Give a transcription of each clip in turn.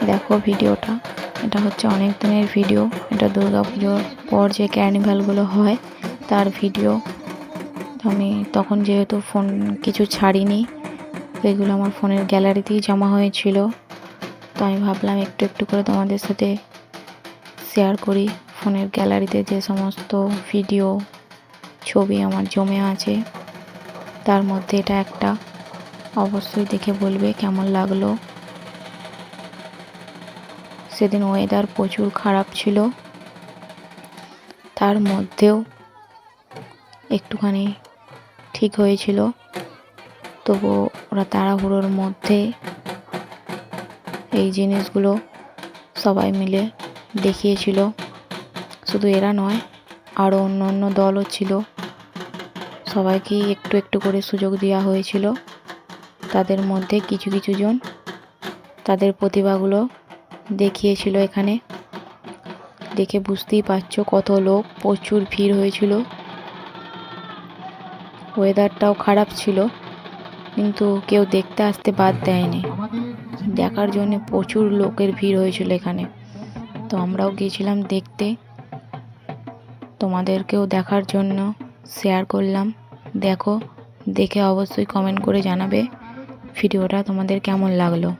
দেখো ভিডিওটা, এটা হচ্ছে অনেক দিনের ভিডিও। এটা দুর্গাপুজোর পর যে ক্যানিভালগুলো হয় তার ভিডিও। আমি তখন যেহেতু ফোন কিছু ছাড়িনি, এগুলো আমার ফোনের গ্যালারিতেই জমা হয়েছিল, তো আমি ভাবলাম একটু একটু করে তোমাদের সাথে শেয়ার করি। ফোনের গ্যালারিতে যে সমস্ত ভিডিও ছবি আমার জমে আছে তার মধ্যে এটা একটা। অবশ্যই দেখে বলবে কেমন লাগলো। সেদিন ওয়েদার প্রচুর খারাপ ছিল, তার মধ্যেও একটুখানি ঠিক হয়েছিল। তবু ওরা তাড়াহুড়োর মধ্যে এই জিনিসগুলো সবাই মিলে দেখিয়েছিল। শুধু এরা নয়, আরও অন্য অন্য দলও ছিল। সবাইকেই একটু একটু করে সুযোগ দেওয়া হয়েছিল। তাদের মধ্যে কিছু কিছু জন তাদের প্রতিভাগুলো দেখিয়েছিল এখানে। দেখে বুঝতেই পারছো কত লোক, প্রচুর ভিড় হয়েছিল। ওয়েদারটাও খারাপ ছিল, কিন্তু কেউ দেখতে আসতে বাদ দেয়নি। দেখার জন্য প্রচুর লোকের ভিড় হয়েছিল এখানে, তো আমরাও গিয়েছিলাম দেখতে। তোমাদেরকেও দেখার জন্য শেয়ার করলাম। দেখো, দেখে অবশ্যই কমেন্ট করে জানাবে ভিডিওটা তোমাদের কেমন লাগলো।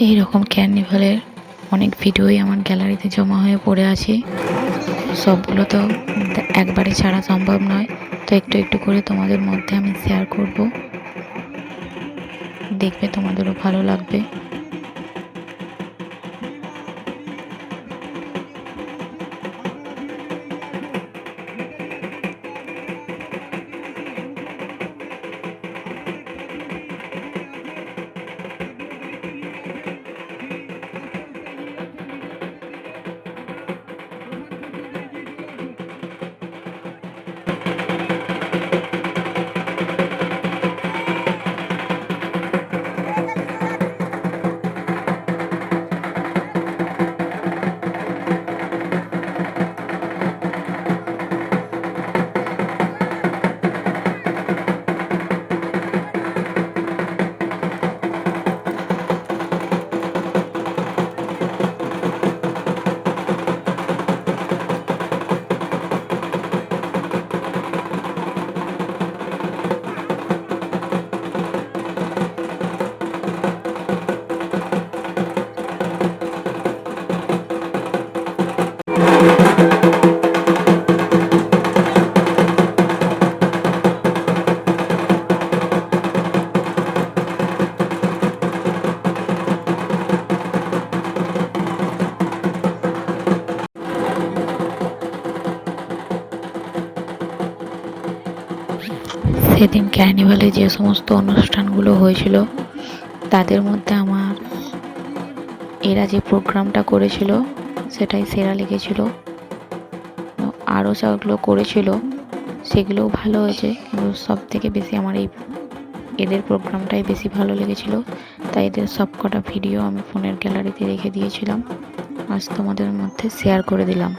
এই রকম ক্যার্নিভালের অনেক ভিডিওই আমার গ্যালারিতে জমা হয়ে পড়ে আছে। সবগুলো তো একবারে ছাড়া সম্ভব নয়, তো একটু একটু করে তোমাদের মধ্যে আমি শেয়ার করব, দেখবে তোমাদেরও ভালো লাগবে। সেদিন ক্যার্নিভালে যে সমস্ত অনুষ্ঠানগুলো হয়েছিল তাদের মধ্যে আমার এরা যে প্রোগ্রামটা করেছিল সেটাই সেরা লেগেছিল। আরও যেগুলো করেছিল সেগুলোও ভালো হয়েছে, কিন্তু সব থেকে বেশি আমার এদের প্রোগ্রামটাই বেশি ভালো লেগেছিল। তাই এদের সব কটা ভিডিও আমি ফোনের গ্যালারিতে রেখে দিয়েছিলাম, আজ তোমাদের মধ্যে শেয়ার করে দিলাম।